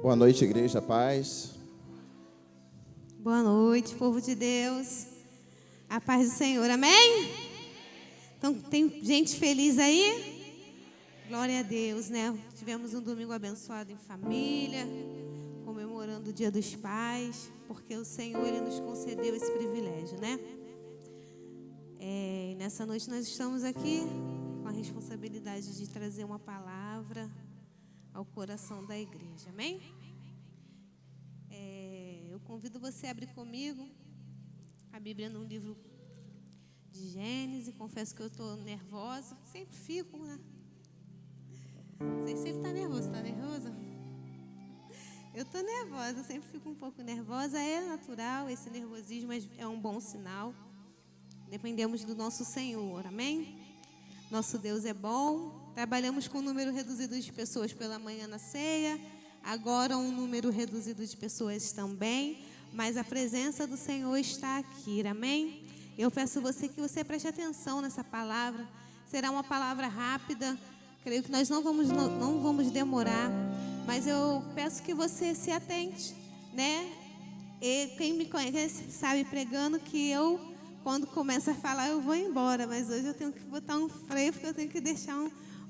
Boa noite, igreja, paz. Boa noite, povo de Deus. A paz do Senhor, amém? Então, tem gente feliz aí? Glória a Deus, né? Tivemos um domingo abençoado em família, comemorando o Dia dos Pais, porque o Senhor, Ele nos concedeu esse privilégio, né? E nessa noite nós estamos aqui com a responsabilidade de trazer uma palavra ao coração da igreja, amém? Eu convido você a abrir comigo a Bíblia no livro de Gênesis. Confesso que eu estou nervosa, sempre fico, né? Não sei se ele está nervoso, está nervoso? Eu estou nervosa, eu sempre fico um pouco nervosa, é natural esse nervosismo, mas é um bom sinal. Dependemos do nosso Senhor, amém? Nosso Deus é bom. Trabalhamos com um número reduzido de pessoas pela manhã na ceia, agora um número reduzido de pessoas também, mas a presença do Senhor está aqui, amém? Eu peço você que você preste atenção nessa palavra. Será uma palavra rápida, creio que nós não vamos demorar, mas eu peço que você se atente, né? E quem me conhece sabe pregando que eu, quando começo a falar, eu vou embora, mas hoje eu tenho que botar um freio, porque eu tenho que deixar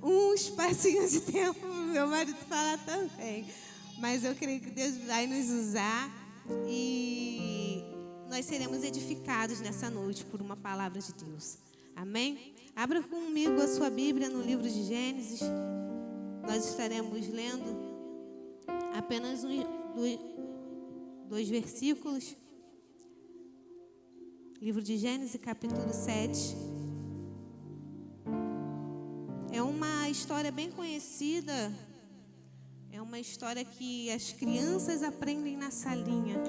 um espacinho de tempo para o meu marido falar também. Mas eu creio que Deus vai nos usar e nós seremos edificados nessa noite por uma palavra de Deus. Amém? Abra comigo a sua Bíblia no livro de Gênesis. Nós estaremos lendo apenas dois versículos. Livro de Gênesis, capítulo 7. É uma história bem conhecida. É uma história que as crianças aprendem na salinha,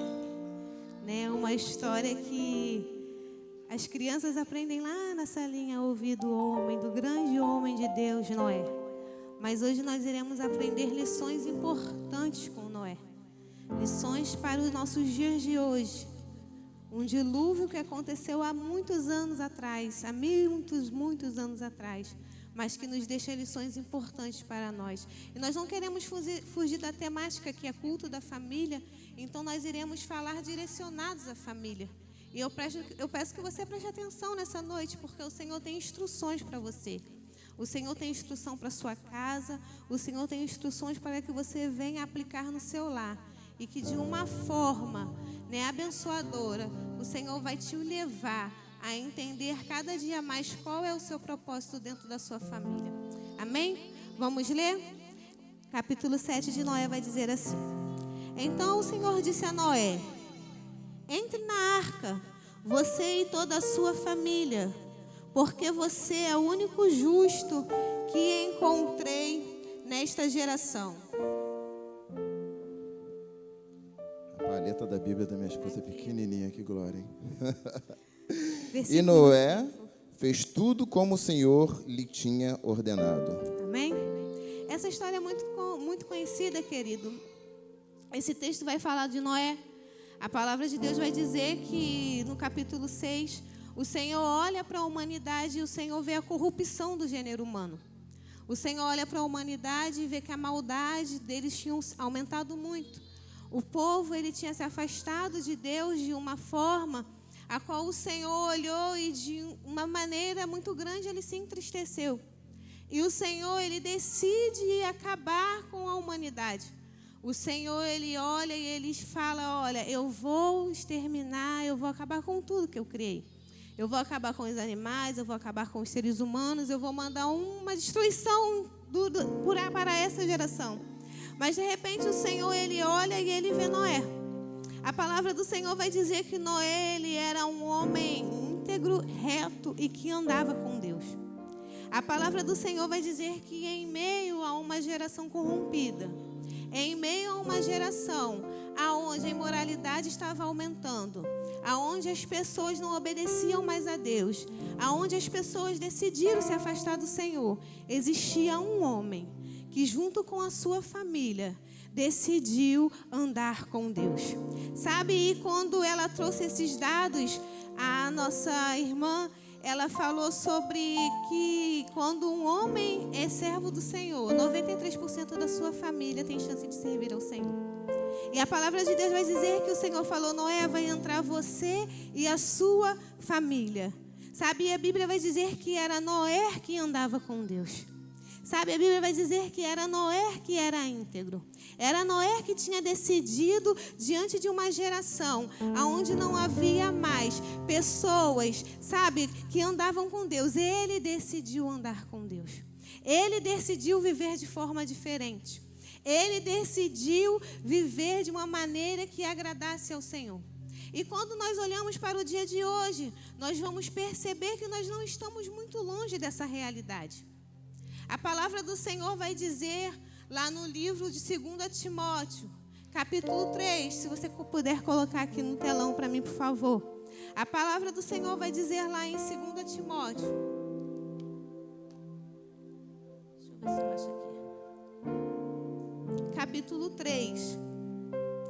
né? É uma história que as crianças aprendem lá na salinha a ouvir do grande homem de Deus, Noé. Mas hoje nós iremos aprender lições importantes com Noé. Lições para os nossos dias de hoje. Um dilúvio que aconteceu há muitos anos atrás, há muitos anos atrás, mas que nos deixa lições importantes para nós. E nós não queremos fugir da temática que é culto da família, então nós iremos falar direcionados à família. E eu peço que você preste atenção nessa noite, porque o Senhor tem instruções para você. O Senhor tem instrução para a sua casa, o Senhor tem instruções para que você venha aplicar no seu lar. E que de uma forma, né, abençoadora, o Senhor vai te levar a entender cada dia mais qual é o seu propósito dentro da sua família. Amém? Vamos ler? Capítulo 7 de Noé vai dizer assim: Então o Senhor disse a Noé: Entre na arca, você e toda a sua família, porque você é o único justo que encontrei nesta geração. A paleta da Bíblia da minha esposa é pequenininha, que glória, hein? Versículo. E Noé fez tudo como o Senhor lhe tinha ordenado. Amém? Essa história é muito conhecida, querido. Esse texto vai falar de Noé. A palavra de Deus vai dizer que no capítulo 6, o Senhor olha para a humanidade e o Senhor vê a corrupção do gênero humano. O Senhor olha para a humanidade e vê que a maldade deles tinha aumentado muito. O povo, ele tinha se afastado de Deus de uma forma a qual o Senhor olhou e de uma maneira muito grande ele se entristeceu. E o Senhor, ele decide acabar com a humanidade. O Senhor, ele olha e ele fala: olha, eu vou exterminar, eu vou acabar com tudo que eu criei. Eu vou acabar com os animais, eu vou acabar com os seres humanos, eu vou mandar uma destruição para essa geração. Mas de repente o Senhor, ele olha e ele vê Noé. A palavra do Senhor vai dizer que Noé, ele era um homem íntegro, reto e que andava com Deus. A palavra do Senhor vai dizer que em meio a uma geração corrompida, em meio a uma geração aonde a imoralidade estava aumentando, aonde as pessoas não obedeciam mais a Deus, aonde as pessoas decidiram se afastar do Senhor, existia um homem que junto com a sua família decidiu andar com Deus. Sabe, e quando ela trouxe esses dados, a nossa irmã, ela falou sobre que quando um homem é servo do Senhor, 93% da sua família tem chance de servir ao Senhor. E a palavra de Deus vai dizer que o Senhor falou: Noé, vai entrar você e a sua família. Sabe, e a Bíblia vai dizer que era Noé que andava com Deus. Sabe, a Bíblia vai dizer que era Noé que era íntegro. Era Noé que tinha decidido, diante de uma geração onde não havia mais pessoas, sabe, que andavam com Deus. Ele decidiu andar com Deus. Ele decidiu viver de forma diferente. Ele decidiu viver de uma maneira que agradasse ao Senhor. E quando nós olhamos para o dia de hoje, nós vamos perceber que nós não estamos muito longe dessa realidade. A palavra do Senhor vai dizer lá no livro de 2 Timóteo, capítulo 3, se você puder colocar aqui no telão para mim, por favor. A palavra do Senhor vai dizer lá em 2 Timóteo. Deixa eu ver se eu acho aqui. Capítulo 3,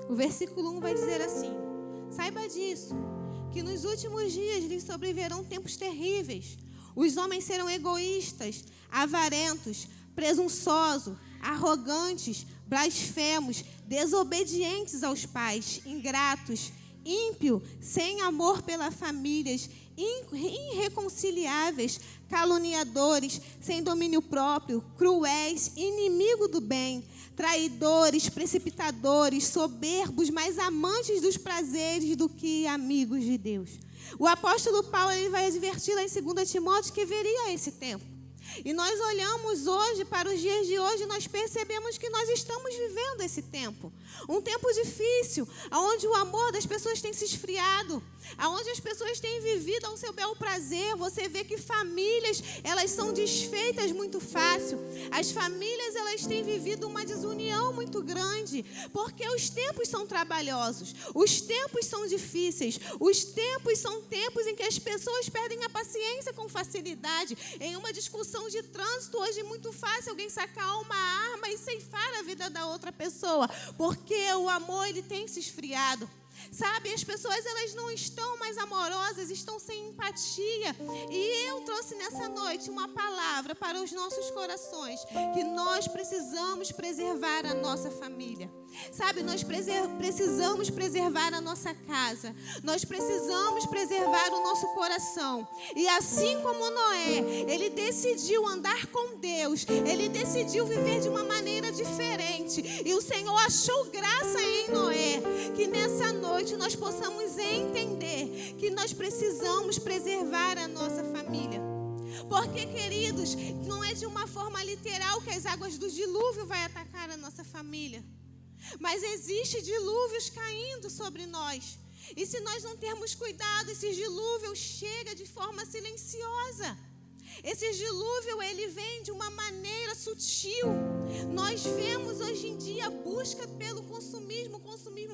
o versículo 1 vai dizer assim: saiba disso, que nos últimos dias lhes sobrevirão tempos terríveis. Os homens serão egoístas, avarentos, presunçosos, arrogantes, blasfemos, desobedientes aos pais, ingratos, ímpios, sem amor pela família, irreconciliáveis, caluniadores, sem domínio próprio, cruéis, inimigos do bem, traidores, precipitadores, soberbos, mais amantes dos prazeres do que amigos de Deus. O apóstolo Paulo ele vai advertir lá em 2 Timóteo que viria esse tempo. E nós olhamos hoje para os dias de hoje e nós percebemos que nós estamos vivendo esse tempo. Um tempo difícil, onde o amor das pessoas tem se esfriado, onde as pessoas têm vivido ao seu bel prazer. Você vê que famílias, elas são desfeitas muito fácil. As famílias, elas têm vivido uma desunião muito grande, porque os tempos são trabalhosos, os tempos são difíceis, os tempos são tempos em que as pessoas perdem a paciência com facilidade. Em uma discussão de trânsito, hoje é muito fácil alguém sacar uma arma e ceifar a vida da outra pessoa, porque o amor ele tem se esfriado. Sabe, as pessoas elas não estão mais amorosas, estão sem empatia. E eu trouxe nessa noite uma palavra para os nossos corações, que nós precisamos preservar a nossa família. Sabe, nós precisamos preservar a nossa casa. Nós precisamos preservar o nosso coração. E assim como Noé, ele decidiu andar com Deus, ele decidiu viver de uma maneira diferente. E o Senhor achou graça em Noé, que nessa noite nós possamos entender que nós precisamos preservar a nossa família. Porque, queridos, não é de uma forma literal que as águas do dilúvio vai atacar a nossa família. Mas existe dilúvios caindo sobre nós. E se nós não termos cuidado, esse dilúvio chega de forma silenciosa. Esse dilúvio, ele vem de uma maneira sutil. Nós vemos hoje em dia a busca pelo consumismo,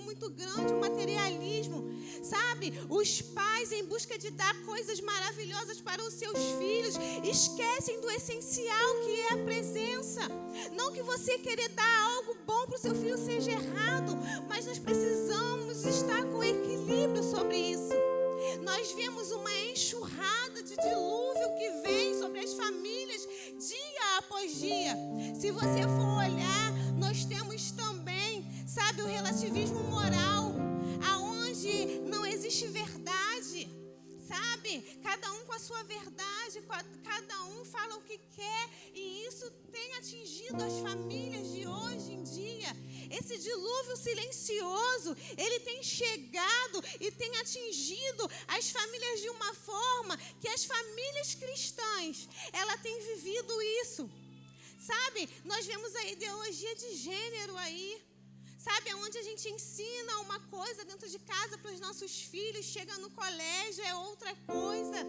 muito grande, o materialismo. Sabe, os pais em busca de dar coisas maravilhosas para os seus filhos, esquecem do essencial que é a presença. Não que você querer dar algo bom para o seu filho seja errado, mas nós precisamos estar com equilíbrio sobre isso. Nós vemos uma enxurrada de dilúvio que vem sobre as famílias dia após dia. Se você for olhar, nós temos também, sabe, o relativismo moral, aonde não existe verdade, sabe? Cada um com a sua verdade, cada um fala o que quer, e isso tem atingido as famílias de hoje em dia. Esse dilúvio silencioso, ele tem chegado e tem atingido as famílias de uma forma que as famílias cristãs, ela tem vivido isso. Sabe, nós vemos a ideologia de gênero aí. Sabe, onde a gente ensina uma coisa dentro de casa para os nossos filhos, chega no colégio, é outra coisa.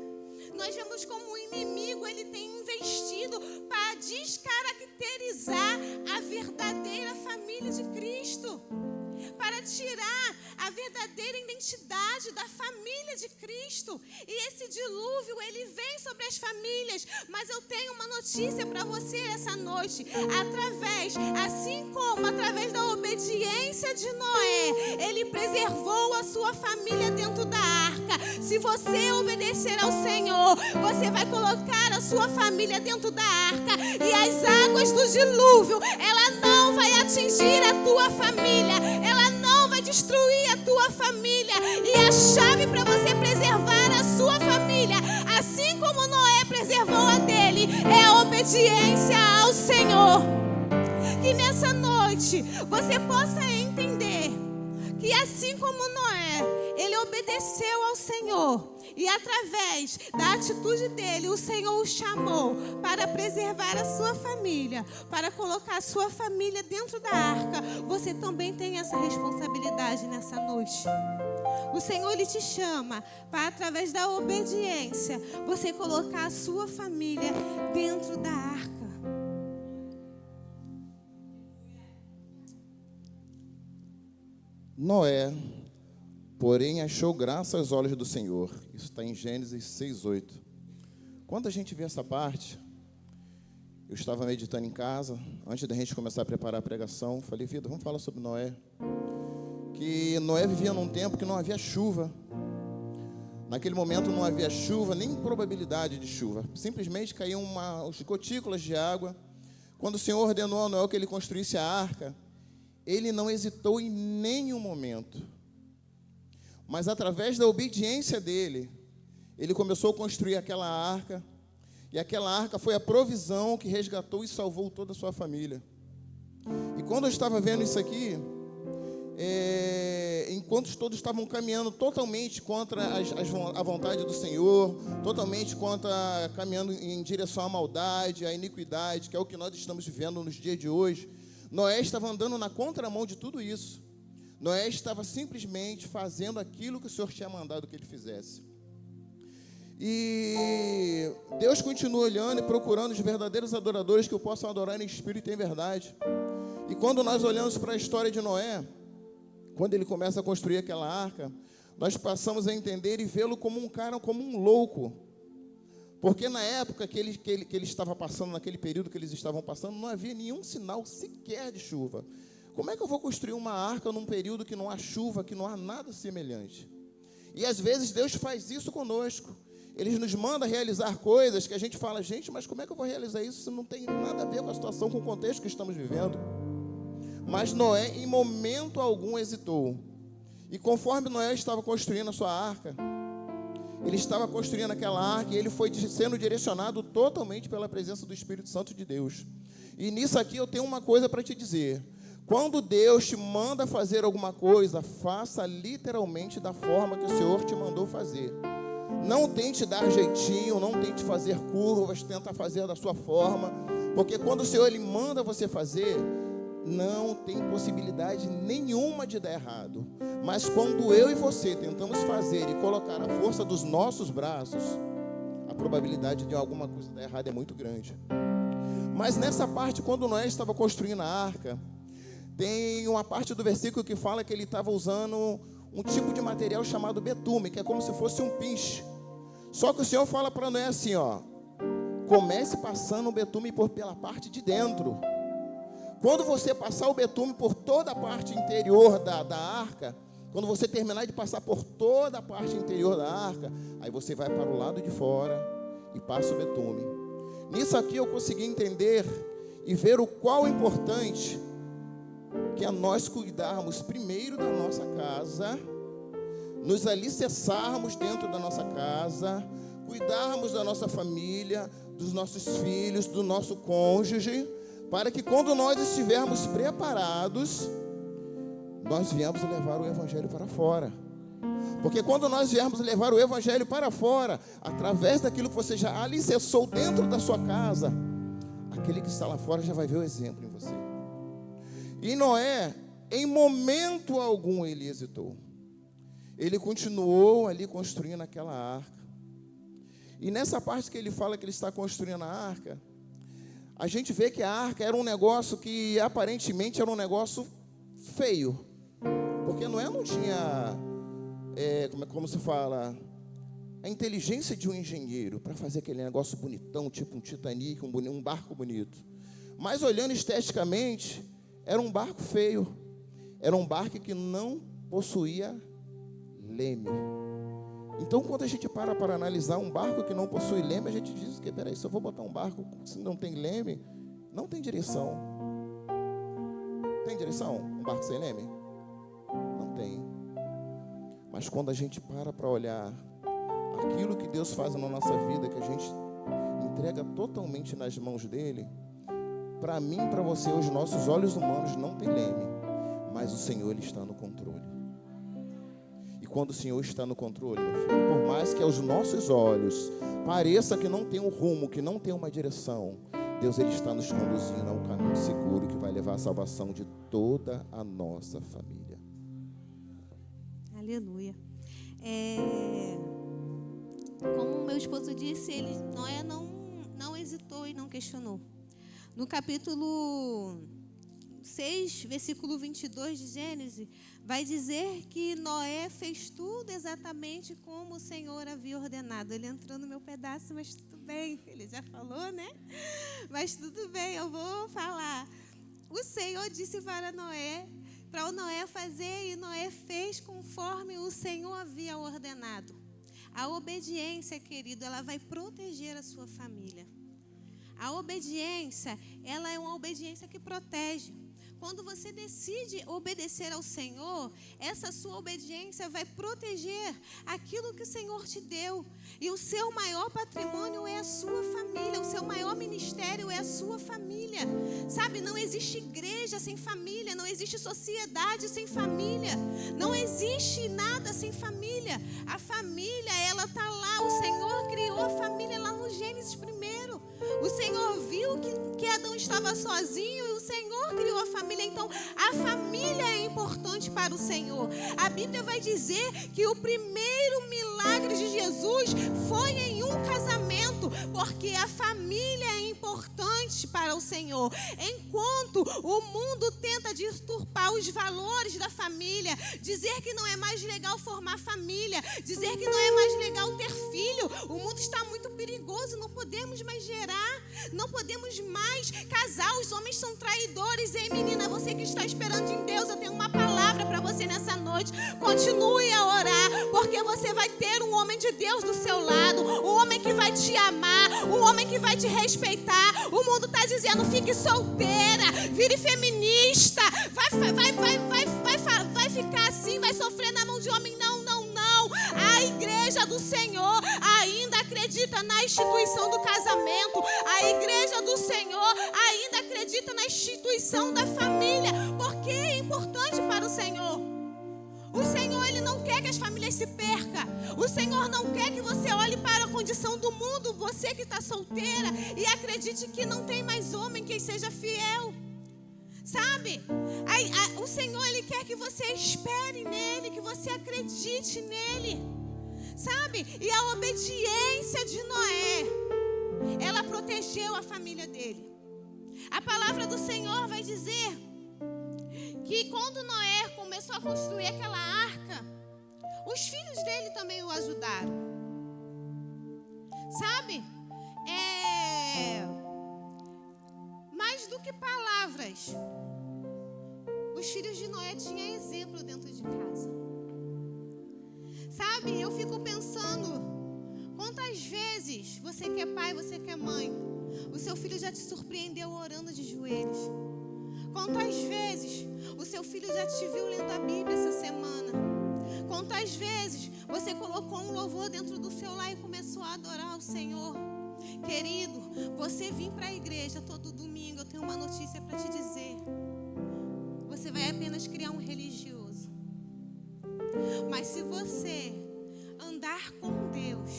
Nós vemos como o inimigo, ele tem investido para descaracterizar a verdadeira família de Cristo, para tirar a verdadeira identidade da família de Cristo. E esse dilúvio, ele vem sobre as famílias. Mas eu tenho uma notícia para você essa noite. Assim como através da obediência de Noé, ele preservou a sua família dentro da arca. Se você obedecer ao Senhor, você vai colocar a sua família dentro da arca. E as águas do dilúvio, ela não vai atingir a tua família. Ela não construir a tua família. E a chave para você preservar a sua família, assim como Noé preservou a dele, é a obediência ao Senhor. Que nessa noite você possa entender que assim como Noé, ele obedeceu ao Senhor, e através da atitude dele, o Senhor o chamou para preservar a sua família, para colocar a sua família dentro da arca. Você também tem essa responsabilidade nessa noite. O Senhor, Ele te chama para, através da obediência, você colocar a sua família dentro da arca. Noé, porém, achou graça aos olhos do Senhor. Isso está em Gênesis 6:8. Quando a gente vê essa parte, eu estava meditando em casa, antes da gente começar a preparar a pregação, falei, vida, vamos falar sobre Noé. Que Noé vivia num tempo que não havia chuva. Naquele momento não havia chuva, nem probabilidade de chuva. Simplesmente caíam umas gotículas de água. Quando o Senhor ordenou a Noé que ele construísse a arca, ele não hesitou em nenhum momento. Mas através da obediência dele, ele começou a construir aquela arca. E aquela arca foi a provisão que resgatou e salvou toda a sua família. E quando eu estava vendo isso aqui, enquanto todos estavam caminhando totalmente contra a vontade do Senhor, totalmente caminhando em direção à maldade, à iniquidade, que é o que nós estamos vivendo nos dias de hoje, Noé estava andando na contramão de tudo isso. Noé estava simplesmente fazendo aquilo que o Senhor tinha mandado que ele fizesse. E Deus continua olhando e procurando os verdadeiros adoradores que o possam adorar em espírito e em verdade. E quando nós olhamos para a história de Noé, quando ele começa a construir aquela arca, nós passamos a entender e vê-lo como um cara, como um louco. Porque na época que ele estava passando, naquele período que eles estavam passando, não havia nenhum sinal sequer de chuva. Como é que eu vou construir uma arca num período que não há chuva, que não há nada semelhante? E às vezes Deus faz isso conosco. Ele nos manda realizar coisas que a gente fala, gente, mas como é que eu vou realizar isso se não tem nada a ver com a situação, com o contexto que estamos vivendo? Mas Noé, em momento algum, hesitou. E conforme Noé estava construindo a sua arca, ele estava construindo aquela arca e ele foi sendo direcionado totalmente pela presença do Espírito Santo de Deus. E nisso aqui eu tenho uma coisa para te dizer. Quando Deus te manda fazer alguma coisa, faça literalmente da forma que o Senhor te mandou fazer. Não tente dar jeitinho, não tente fazer curvas, tenta fazer da sua forma. Porque quando o Senhor ele manda você fazer, não tem possibilidade nenhuma de dar errado. Mas quando eu e você tentamos fazer e colocar a força dos nossos braços, a probabilidade de alguma coisa dar errado é muito grande. Mas nessa parte, quando Noé estava construindo a arca, tem uma parte do versículo que fala que ele estava usando um tipo de material chamado betume, que é como se fosse um pinche. Só que o Senhor fala para Noé assim, ó, comece passando o betume pela parte de dentro. Quando você passar o betume por toda a parte interior da arca, quando você terminar de passar por toda a parte interior da arca, aí você vai para o lado de fora e passa o betume. Nisso aqui eu consegui entender e ver o qual é importante que é nós cuidarmos primeiro da nossa casa, nos alicerçarmos dentro da nossa casa, cuidarmos da nossa família, dos nossos filhos, do nosso cônjuge, para que quando nós estivermos preparados, nós viemos levar o Evangelho para fora. Porque quando nós viermos levar o Evangelho para fora, através daquilo que você já alicerçou dentro da sua casa, aquele que está lá fora já vai ver o exemplo em você. E Noé, em momento algum, ele hesitou. Ele continuou ali construindo aquela arca. E nessa parte que ele fala que ele está construindo a arca, a gente vê que a arca era um negócio que aparentemente era um negócio feio. Porque Noé não tinha, como se fala, a inteligência de um engenheiro para fazer aquele negócio bonitão, tipo um Titanic, um barco bonito. Mas olhando esteticamente, era um barco feio. Era um barco que não possuía leme. Então, quando a gente para analisar um barco que não possui leme, a gente diz que, peraí, se eu vou botar um barco que não tem leme, não tem direção. Tem direção? Um barco sem leme? Não tem. Mas quando a gente para olhar aquilo que Deus faz na nossa vida, que a gente entrega totalmente nas mãos dele, para mim e para você, os nossos olhos humanos não têm leme, mas o Senhor, ele está no controle. E quando o Senhor está no controle, meu filho, por mais que aos nossos olhos pareça que não tem um rumo, que não tem uma direção, Deus, ele está nos conduzindo a um caminho seguro que vai levar à salvação de toda a nossa família. Aleluia. Como meu esposo disse, Noé não hesitou e não questionou. No capítulo 6, versículo 22 de Gênesis, vai dizer que Noé fez tudo exatamente como o Senhor havia ordenado. Ele entrou no meu pedaço, mas tudo bem. Ele já falou, né? Mas tudo bem, eu vou falar. O Senhor disse para o Noé fazer, e Noé fez conforme o Senhor havia ordenado. A obediência, querido, ela vai proteger a sua família. A obediência, ela é uma obediência que protege. Quando você decide obedecer ao Senhor, essa sua obediência vai proteger aquilo que o Senhor te deu. E o seu maior patrimônio é a sua família. O seu maior ministério é a sua família. Sabe, não existe igreja sem família. Não existe sociedade sem família. Não existe nada sem família. A família, ela está lá. O Senhor criou a família lá no Gênesis primeiro. O Senhor viu que Adão estava sozinho e o Senhor criou a família. Então, a família é importante para o Senhor. A Bíblia vai dizer que o primeiro milagre de Jesus foi em um casamento, porque a família é importante para o Senhor. Enquanto o mundo tenta deturpar os valores da família, dizer que não é mais legal formar família, dizer que não é mais legal ter filho, o mundo está muito perigoso, não podemos mais gerar, não podemos mais casar, os homens são traidores. Ei, menina, você que está esperando em Deus, eu tenho uma palavra para você nessa noite. Continue a orar, porque você vai ter um homem de Deus do seu lado, um homem que vai te amar, um homem que vai te respeitar. O mundo está dizendo, fique solteira, vire feminista, vai ficar assim, vai sofrer na mão de homem. Não. A igreja do Senhor ainda acredita na instituição do casamento. A igreja do Senhor ainda acredita na instituição da família, porque é importante para o Senhor. O Senhor, ele não quer que as famílias se percam. O Senhor não quer que você olhe para a condição do mundo, você que está solteira, e acredite que não tem mais homem que seja fiel. Sabe? O Senhor, ele quer que você espere nele, que você acredite nele. Sabe? E a obediência de Noé, ela protegeu a família dele. A palavra do Senhor vai dizer que quando Noé começou a construir aquela arca, os filhos dele também o ajudaram. Sabe? Mais do que palavras, os filhos de Noé tinham exemplo dentro de casa. Sabe, eu fico pensando, quantas vezes você que é pai, você que é mãe, o seu filho já te surpreendeu orando de joelhos? Quantas vezes o seu filho já te viu lendo a Bíblia essa semana? Quantas vezes você colocou um louvor dentro do seu lar e começou a adorar o Senhor? Querido, você vir para a igreja todo domingo, eu tenho uma notícia para te dizer. Você vai apenas criar um religioso. Mas se você andar com Deus,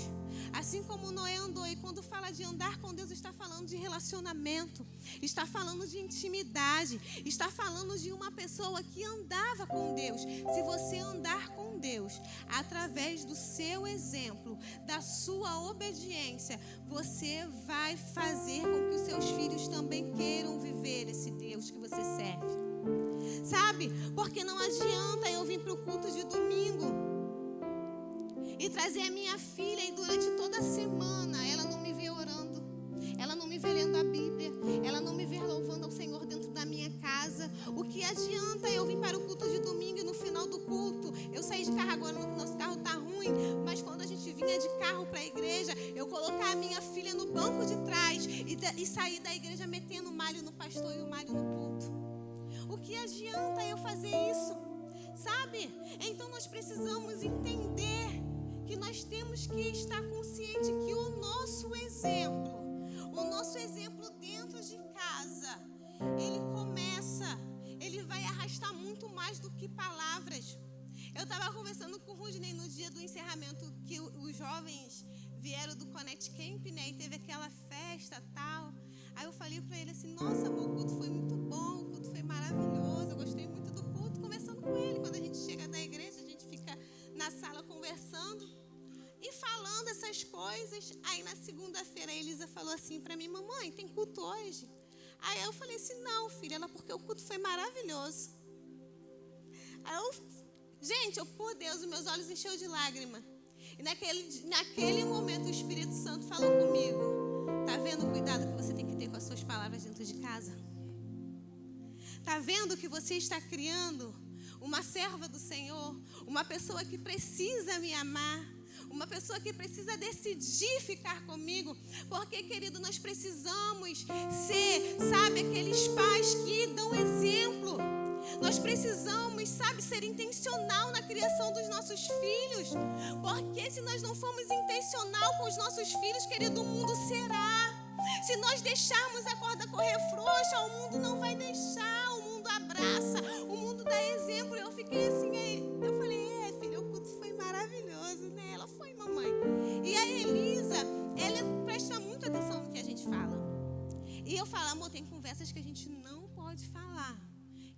assim como Noé andou, e quando fala de andar com Deus, está falando de relacionamento, está falando de intimidade, está falando de uma pessoa que andava com Deus. Se você andar com Deus, através do seu exemplo, da sua obediência, você vai fazer com que os seus filhos também queiram viver esse Deus que você serve. Sabe? Porque não adianta eu vir para o culto de domingo e trazer a minha filha e durante toda a semana ela não me vê orando, ela não me vê lendo a Bíblia, ela não me vê louvando ao Senhor dentro da minha casa. O que adianta eu vir para o culto de domingo e no final do culto, eu saí de carro agora, o nosso carro está ruim, mas quando a gente vinha de carro para a igreja, eu colocar a minha filha no banco de trás e sair da igreja metendo o malho no pastor e o malho no culto? O que adianta eu fazer isso? sabe? Então nós precisamos entender que nós temos que estar consciente que o nosso exemplo dentro de casa, ele vai arrastar muito mais do que palavras. Eu estava conversando com o Rudney no dia do encerramento, que os jovens vieram do Connect Camp, né? E teve aquela festa e tal. Aí eu falei para ele assim, nossa, o culto foi muito bom, o culto foi maravilhoso, eu gostei muito do culto. Conversando com ele, quando a gente chega da igreja, a gente fica na sala conversando e falando essas coisas. Aí na segunda-feira a Elisa falou assim para mim, mamãe, tem culto hoje? Aí eu falei assim, não, filha, porque o culto foi maravilhoso. Aí por Deus, os meus olhos encheu de lágrima. E naquele momento o Espírito Santo falou comigo, tá vendo o cuidado que você tem que ter com as suas palavras dentro de casa? Tá vendo que você está criando uma serva do Senhor, uma pessoa que precisa me amar, uma pessoa que precisa decidir ficar comigo, porque, querido, nós precisamos ser, sabe, aqueles pais que dão exemplo. Nós precisamos, sabe, ser intencional na criação dos nossos filhos, porque se nós não formos intencional com os nossos filhos, querido, o mundo será. Se nós deixarmos a corda correr frouxa, o mundo não vai deixar, o mundo abraça, o mundo dá exemplo. Eu fiquei assim, eu falei, filha, o culto foi maravilhoso, né? Ela foi, mamãe. E a Elisa, ela presta muita atenção no que a gente fala. E eu falo, amor, tem conversas que a gente não pode falar.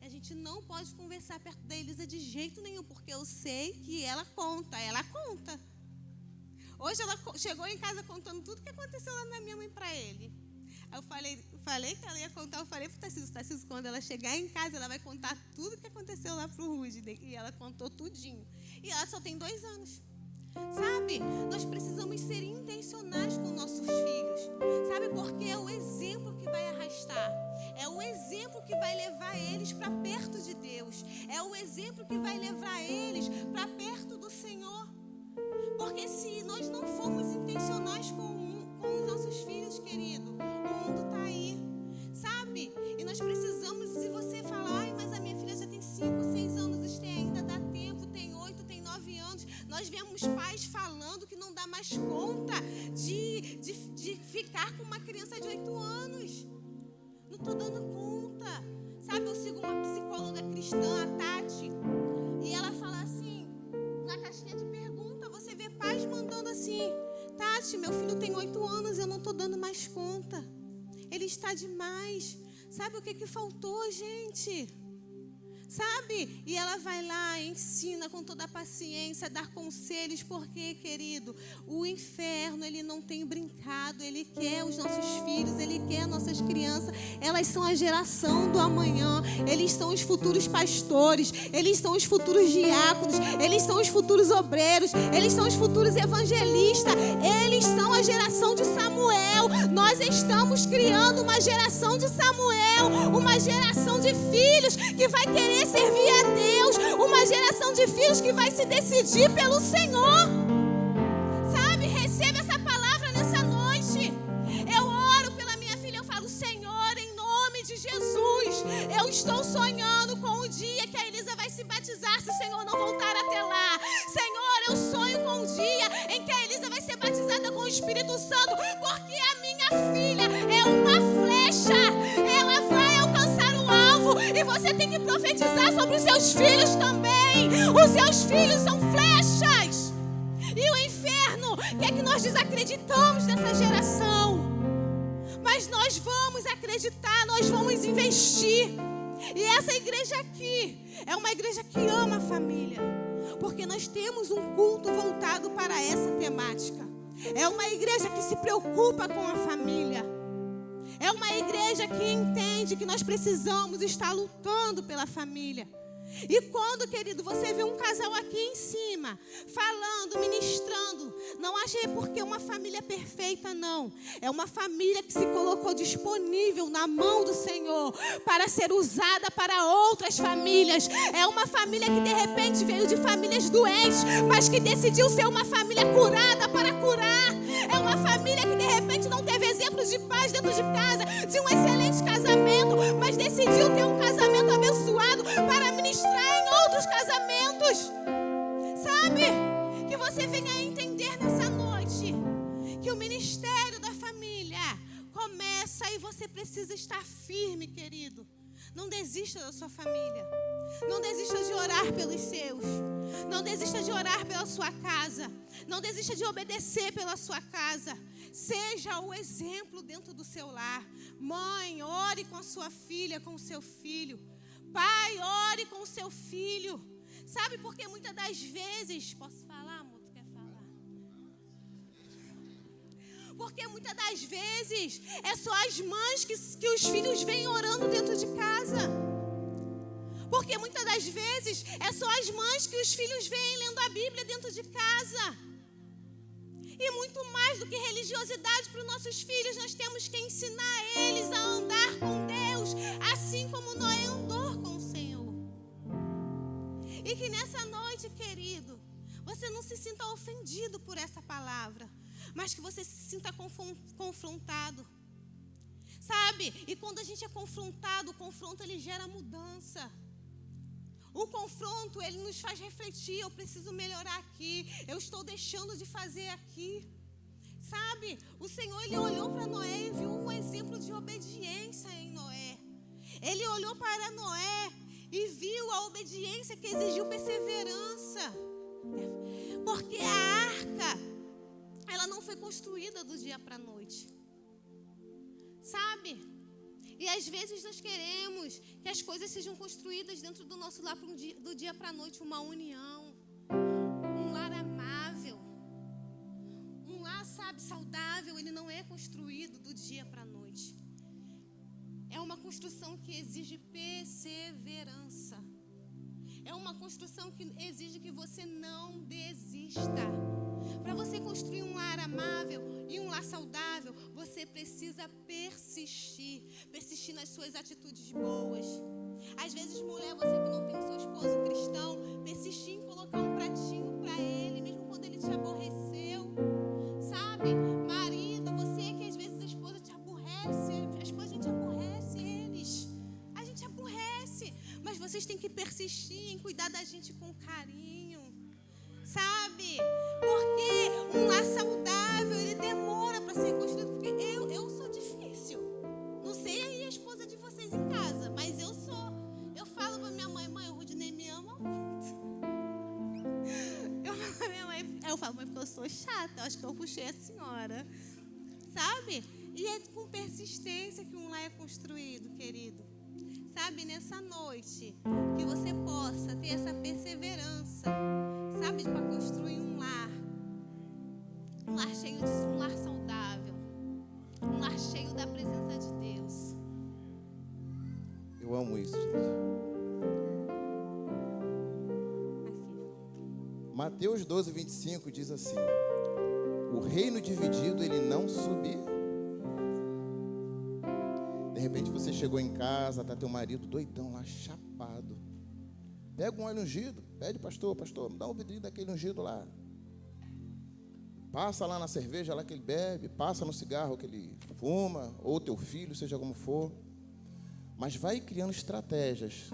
A gente não pode conversar perto da Elisa de jeito nenhum, porque eu sei que ela conta. Hoje ela chegou em casa contando tudo que aconteceu lá na minha mãe para ele. Eu falei que ela ia contar, eu falei para o Tarcísio, quando ela chegar em casa, ela vai contar tudo que aconteceu lá para o Rudney. E ela contou tudinho. E ela só tem 2 anos. Sabe, nós precisamos ser intencionais com nossos filhos. Sabe, porque é o exemplo que vai arrastar. É o exemplo que vai levar eles para perto de Deus. É o exemplo que vai levar eles para perto do Senhor. Porque se nós não formos intencionais com os nossos filhos, querido, o mundo está aí, sabe? E nós precisamos, se você falar, mas a minha filha já tem 5, 6 anos, isso ainda dá tempo, tem 8, tem 9 anos. Nós vemos pais falando que não dá mais conta de ficar com uma criança de 8 anos. Não estou dando conta. Sabe, eu sigo uma psicóloga cristã, a Tati, e ela fala assim, na caixinha de pergunta, você vê pais mandando assim, Tati, meu filho tem 8 anos, eu não estou dando mais conta. Ele está demais. Sabe o que faltou, gente? Sabe? E ela vai lá, ensina com toda a paciência, dar conselhos, porque, querido, o inferno, ele não tem brincado, ele quer os nossos filhos, ele quer nossas crianças, elas são a geração do amanhã, eles são os futuros pastores, eles são os futuros diáconos, eles são os futuros obreiros, eles são os futuros evangelistas, eles são a geração de Samuel. Nós estamos criando uma geração de Samuel, uma geração de filhos que vai querer servir a Deus, uma geração de filhos que vai se decidir pelo Senhor. Sabe, receba essa palavra nessa noite. Eu oro pela minha filha, eu falo, Senhor, em nome de Jesus, eu estou sonhando com o dia que a Elisa vai se batizar, se o Senhor não voltar até lá. Senhor, eu sonho com o dia em que a Elisa vai ser batizada com o Espírito Santo, porque a minha filha é uma flecha, ela vai alcançar o alvo, e você tem que profetizar sobre os seus filhos também. Os seus filhos são flechas. E o inferno quer que nós desacreditamos nessa geração, mas nós vamos acreditar, nós vamos investir. E essa igreja aqui é uma igreja que ama a família, porque nós temos um culto voltado para essa temática. É uma igreja que se preocupa com a família. É uma igreja que entende que nós precisamos estar lutando pela família. E quando, querido, você vê um casal aqui em cima, falando, ministrando, não ache porque é uma família perfeita, não. É uma família que se colocou disponível na mão do Senhor para ser usada para outras famílias. É uma família que de repente veio de famílias doentes, mas que decidiu ser uma família curada para curar. É uma família que de repente não teve exemplos de paz dentro de casa, de um excelente casamento, mas decidiu ter um casamento abençoado para ministrar em outros casamentos. precisa estar firme, querido. Não desista da sua família. Não desista de orar pelos seus. Não desista de orar pela sua casa. Não desista de obedecer pela sua casa. Seja o exemplo dentro do seu lar. Mãe, ore com a sua filha, com o seu filho. Pai, ore com o seu filho. Sabe, porque muitas das vezes... Posso falar, amor? Tu quer falar? Porque muitas das vezes é só as mães que os filhos vêm orando dentro de casa. Porque muitas das vezes é só as mães que os filhos vêm lendo a Bíblia dentro de casa. E muito mais do que religiosidade para os nossos filhos, nós temos que ensinar eles a andar com Deus, assim como Noé andou com o Senhor. E que nessa noite, querido, você não se sinta ofendido por essa palavra, mas que você se sinta confrontado. Sabe? E quando a gente é confrontado, o confronto ele gera mudança. O confronto, ele nos faz refletir, eu preciso melhorar aqui, eu estou deixando de fazer aqui. Sabe? O Senhor, ele olhou para Noé e viu um exemplo de obediência em Noé. Ele olhou para Noé e viu a obediência que exigiu perseverança. Porque a arca, ela não foi construída do dia para a noite. Sabe? E às vezes nós queremos que as coisas sejam construídas dentro do nosso lar do dia para a noite. Uma união, um lar amável, um lar, sabe, saudável. Ele não é construído do dia para a noite. É uma construção que exige perseverança. É uma construção que exige que você não desista. Para você construir um lar amável e um lar saudável, você precisa persistir. Persistir nas suas atitudes boas. Às vezes, mulher, você que não tem o seu esposo cristão, persistir em colocar um pratinho para ele, mesmo quando ele te aborreceu. Sabe? Marido, você que às vezes a esposa te aborrece, a gente aborrece eles. A gente aborrece. Mas vocês têm que persistir em cuidar da gente com carinho. Sabe? Porque um lar saudável, ele demora para ser construído. Porque eu sou difícil. Não sei aí a esposa de vocês em casa, mas eu sou. Eu falo para minha mãe, o Rudinei me ama muito. Eu falo para minha mãe, mãe, porque eu sou chata. Eu acho que eu puxei a senhora. Sabe? E é com persistência que um lar é construído, querido. Sabe? Nessa noite, que você possa ter essa perseverança. Sabe, para construir um lar cheio de um lar saudável, um lar cheio da presença de Deus. Eu amo isso, gente. Aqui. Mateus 12, 25 diz assim: o reino dividido, ele não subir. De repente você chegou em casa, tá teu marido doidão lá, chapado. Pega um óleo ungido, pede, pastor, me dá um vidrinho daquele ungido lá. Passa lá na cerveja lá que ele bebe, passa no cigarro que ele fuma, ou teu filho, seja como for. Mas vai criando estratégias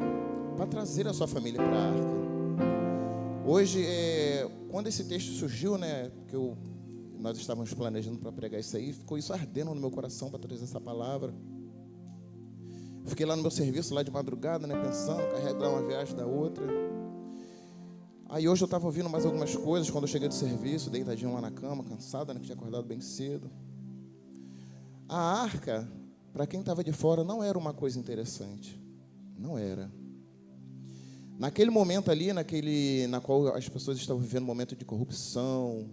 para trazer a sua família para a arca. Hoje, quando esse texto surgiu, né, nós estávamos planejando para pregar isso aí, ficou isso ardendo no meu coração para trazer essa palavra. Fiquei lá no meu serviço, lá de madrugada, né, pensando, carregar uma viagem da outra. Aí hoje eu estava ouvindo mais algumas coisas, quando eu cheguei do serviço, deitadinho lá na cama, cansada, né, que tinha acordado bem cedo. A arca, para quem estava de fora, não era uma coisa interessante. Não era. Naquele momento ali, na qual as pessoas estavam vivendo um momento de corrupção,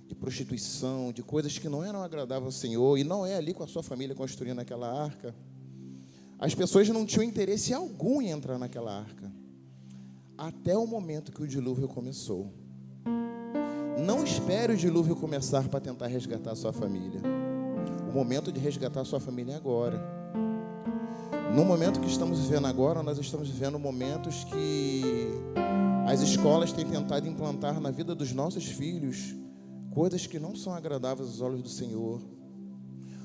de prostituição, de coisas que não eram agradáveis ao Senhor, e não é ali com a sua família construindo aquela arca. As pessoas não tinham interesse algum em entrar naquela arca. Até o momento que o dilúvio começou. Não espere o dilúvio começar para tentar resgatar a sua família. O momento de resgatar a sua família é agora. No momento que estamos vivendo agora, nós estamos vivendo momentos que as escolas têm tentado implantar na vida dos nossos filhos coisas que não são agradáveis aos olhos do Senhor.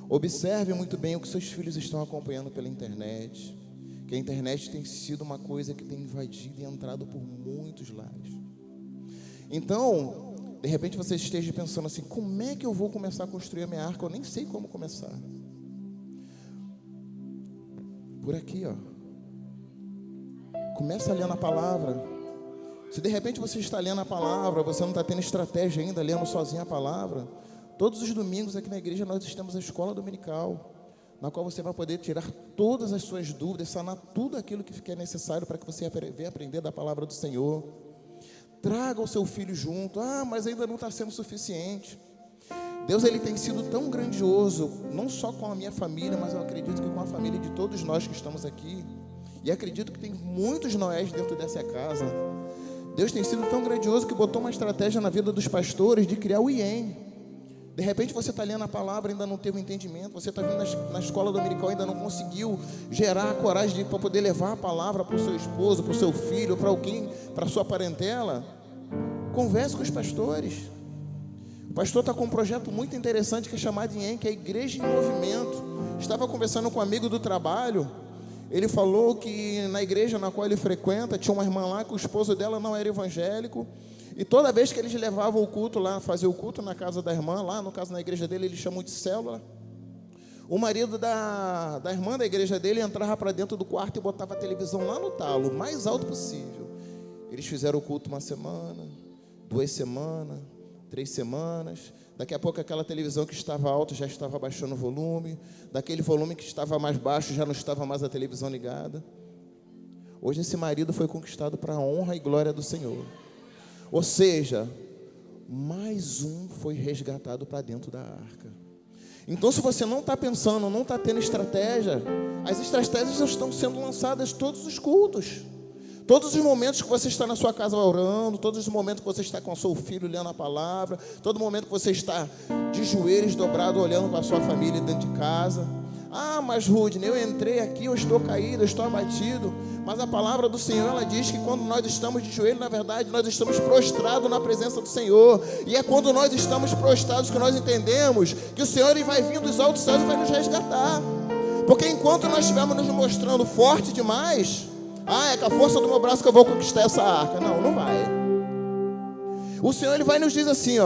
Observe muito bem o que seus filhos estão acompanhando pela internet, que a internet tem sido uma coisa que tem invadido e entrado por muitos lares. Então, de repente você esteja pensando assim, como é que eu vou começar a construir a minha arca? Eu nem sei como começar. Por aqui, ó. Começa lendo a palavra. Se de repente você está lendo a palavra, você não está tendo estratégia ainda, lendo sozinho a palavra, todos os domingos aqui na igreja nós temos a escola dominical, na qual você vai poder tirar todas as suas dúvidas, sanar tudo aquilo que é necessário para que você venha aprender da palavra do Senhor. Traga o seu filho junto. Mas ainda não está sendo suficiente. Deus, Ele tem sido tão grandioso, não só com a minha família, mas eu acredito que com a família de todos nós que estamos aqui. E acredito que tem muitos Noés dentro dessa casa. Deus tem sido tão grandioso que botou uma estratégia na vida dos pastores de criar o IEM. De repente você está lendo a palavra e ainda não teve um entendimento. Você está vindo na escola dominical e ainda não conseguiu gerar a coragem para poder levar a palavra para o seu esposo, para o seu filho, para alguém, para a sua parentela. Converse com os pastores. O pastor está com um projeto muito interessante que é chamado IEM, que é a Igreja em Movimento. Estava conversando com um amigo do trabalho. Ele falou que na igreja na qual ele frequenta, tinha uma irmã lá que o esposo dela não era evangélico. E toda vez que eles levavam o culto lá, fazer o culto na casa da irmã, lá no caso na igreja dele, eles chamam de célula. O marido da irmã da igreja dele entrava para dentro do quarto e botava a televisão lá no talo, o mais alto possível. Eles fizeram o culto uma semana, 2 semanas, 3 semanas. Daqui a pouco aquela televisão que estava alta já estava baixando o volume. Daquele volume que estava mais baixo já não estava mais a televisão ligada. Hoje esse marido foi conquistado para a honra e glória do Senhor. Ou seja, mais um foi resgatado para dentro da arca. Então, se você não está pensando, não está tendo estratégia, as estratégias estão sendo lançadas todos os cultos. Todos os momentos que você está na sua casa orando, todos os momentos que você está com o seu filho lendo a palavra, todo momento que você está de joelhos dobrado olhando para a sua família dentro de casa. Mas Rudney, eu entrei aqui, eu estou caído, eu estou abatido. Mas a palavra do Senhor, ela diz que quando nós estamos de joelho, na verdade, nós estamos prostrados na presença do Senhor. E é quando nós estamos prostrados que nós entendemos que o Senhor ele vai vir dos altos céus e vai nos resgatar. Porque enquanto nós estivermos nos mostrando forte demais, é com a força do meu braço que eu vou conquistar essa arca. Não, não vai. O Senhor ele vai nos dizer assim,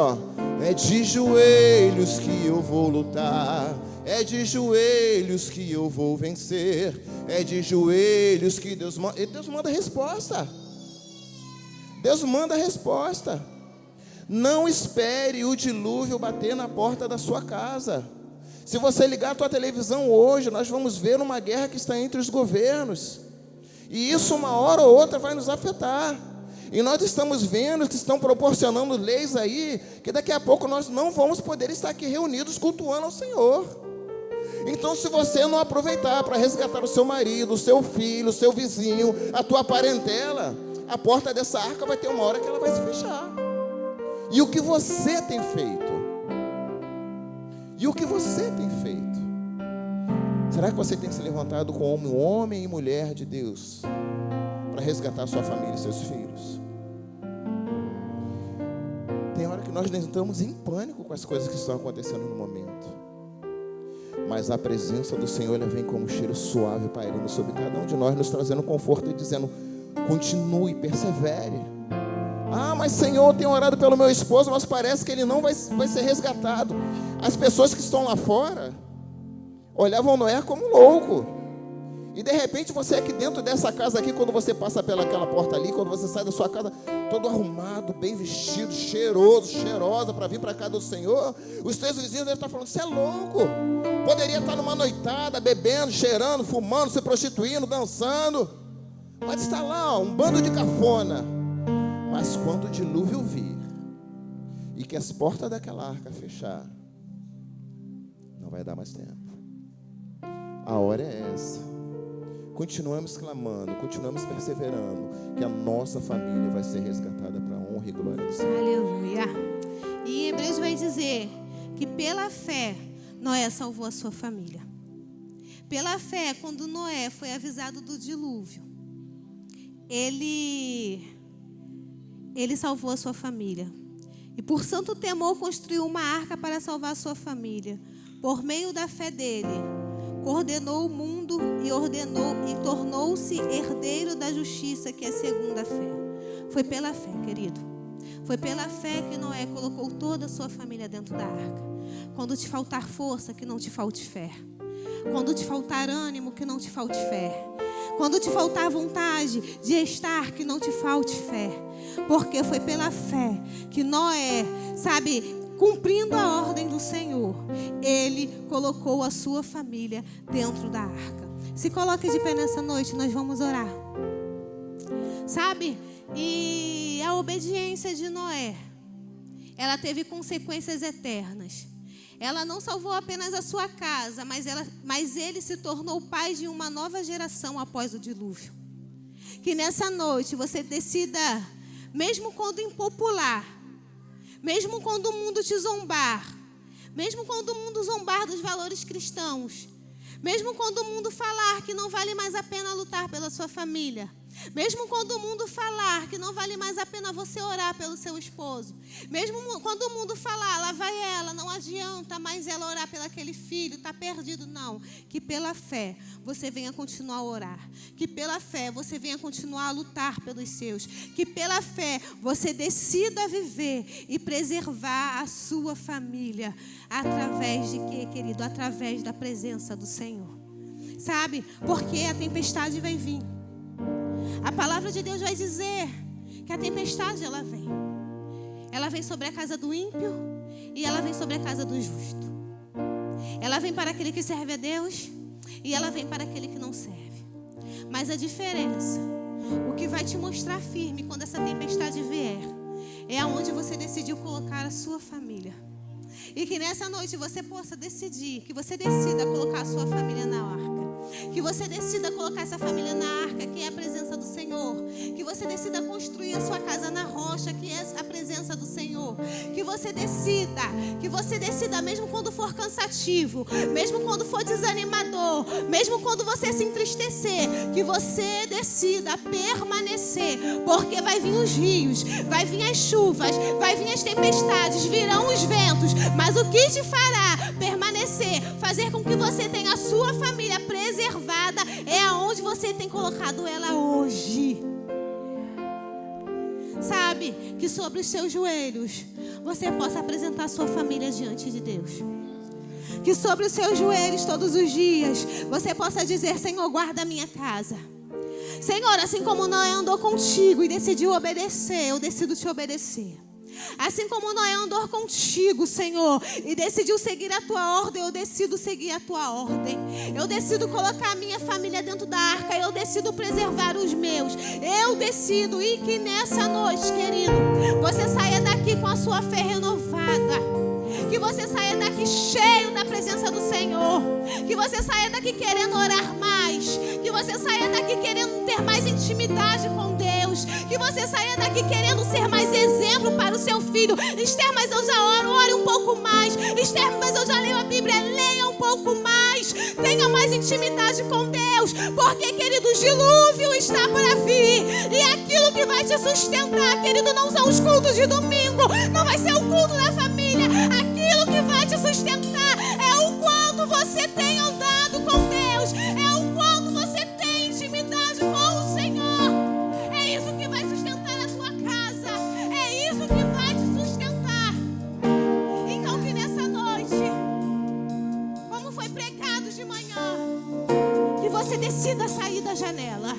é de joelhos que eu vou lutar. É de joelhos que eu vou vencer. É de joelhos que Deus manda. E Deus manda a resposta. Deus manda a resposta. Não espere o dilúvio bater na porta da sua casa. Se você ligar a tua televisão hoje, nós vamos ver uma guerra que está entre os governos. E isso uma hora ou outra vai nos afetar. E nós estamos vendo que estão proporcionando leis aí, que daqui a pouco nós não vamos poder estar aqui reunidos cultuando ao Senhor. Então, se você não aproveitar para resgatar o seu marido, o seu filho, o seu vizinho, a tua parentela, a porta dessa arca vai ter uma hora que ela vai se fechar. E o que você tem feito? E o que você tem feito? Será que você tem se levantado como homem e mulher de Deus para resgatar a sua família e seus filhos? Tem hora que nós entramos em pânico com as coisas que estão acontecendo no momento. Mas a presença do Senhor, ela vem como um cheiro suave pairando sobre cada um de nós, nos trazendo conforto e dizendo, continue, persevere. Mas Senhor, eu tenho orado pelo meu esposo, mas parece que ele não vai ser resgatado. As pessoas que estão lá fora olhavam Noé como louco. E de repente você aqui dentro dessa casa aqui, quando você passa pelaquela porta ali, quando você sai da sua casa, todo arrumado, bem vestido, cheiroso, cheirosa, para vir para a casa do Senhor, os teus vizinhos devem estar falando, você é louco. Poderia estar numa noitada, bebendo, cheirando, fumando, se prostituindo, dançando. Mas está lá, um bando de cafona. Mas quando o dilúvio vir, e que as portas daquela arca fechar, não vai dar mais tempo. A hora é essa. Continuamos clamando, continuamos perseverando, que a nossa família vai ser resgatada para a honra e glória do Senhor. Aleluia. E em Hebreus vai dizer que pela fé Noé salvou a sua família. Pela fé, quando Noé foi avisado do dilúvio, ele salvou a sua família. E por santo temor construiu uma arca para salvar a sua família. Por meio da fé dele, coordenou o mundo e tornou-se herdeiro da justiça, que é segundo a fé. Foi pela fé, querido. Foi pela fé que Noé colocou toda a sua família dentro da arca. Quando te faltar força, que não te falte fé. Quando te faltar ânimo, que não te falte fé. Quando te faltar vontade de estar, que não te falte fé. Porque foi pela fé que Noé, cumprindo a ordem do Senhor, ele colocou a sua família dentro da arca. Se coloque de pé nessa noite, nós vamos orar. E a obediência de Noé, ela teve consequências eternas. Ela não salvou apenas a sua casa, mas ele se tornou pai de uma nova geração após o dilúvio. Que nessa noite você decida, mesmo quando impopular, mesmo quando o mundo te zombar, mesmo quando o mundo zombar dos valores cristãos, mesmo quando o mundo falar que não vale mais a pena lutar pela sua família, mesmo quando o mundo falar que não vale mais a pena você orar pelo seu esposo, mesmo quando o mundo falar, lá vai ela, não adianta mais ela orar pelo aquele filho, está perdido, não. Que pela fé você venha continuar a orar, que pela fé você venha continuar a lutar pelos seus, que pela fé você decida viver e preservar a sua família. Através de quê, querido? Através da presença do Senhor. Porque a tempestade vai vir. A palavra de Deus vai dizer que a tempestade ela vem. Ela vem sobre a casa do ímpio e ela vem sobre a casa do justo. Ela vem para aquele que serve a Deus e ela vem para aquele que não serve. Mas a diferença, o que vai te mostrar firme quando essa tempestade vier, é aonde você decidiu colocar a sua família. E que nessa noite você possa decidir, que você decida colocar a sua família na arca. Que você decida colocar essa família na arca, que é a presença do Senhor. Que você decida construir a sua casa na rocha, que é a presença do Senhor. Que você decida, mesmo quando for cansativo, mesmo quando for desanimador, mesmo quando você se entristecer, que você decida permanecer, porque vai vir os rios, vai vir as chuvas, vai vir as tempestades, virão os ventos, mas o que te fará permanecer, fazer com que você tenha a sua família preservada, é aonde você tem colocado ela hoje. Que sobre os seus joelhos você possa apresentar a sua família diante de Deus. Que sobre os seus joelhos todos os dias você possa dizer: Senhor, guarda a minha casa. Senhor, assim como Noé andou contigo e decidiu obedecer, eu decido te obedecer. Assim como Noé andou contigo, Senhor, e decidiu seguir a tua ordem, eu decido seguir a tua ordem. Eu decido colocar a minha família dentro da arca, eu decido preservar os meus. Eu decido, e que nessa noite, querido, você saia daqui com a sua fé renovada. Que você saia daqui cheio da presença do Senhor. Que você saia daqui querendo orar mais. Que você saia daqui querendo ter mais intimidade com Deus. Que você saia daqui querendo ser mais exemplo para o seu filho. Esther, mas eu já ore um pouco mais. Esther, mas eu já leio a Bíblia, leia um pouco mais. Tenha mais intimidade com Deus. Porque, querido, o dilúvio está para vir. E aquilo que vai te sustentar, querido, não são os cultos de domingo. Não vai ser o culto da família. Aquilo que vai te sustentar é o quanto você tem andado com Deus. É o quanto você tem intimidade com o Senhor. É isso que vai sustentar a tua casa. É isso que vai te sustentar. Então que nessa noite, como foi pregado de manhã, que você decida sair da janela.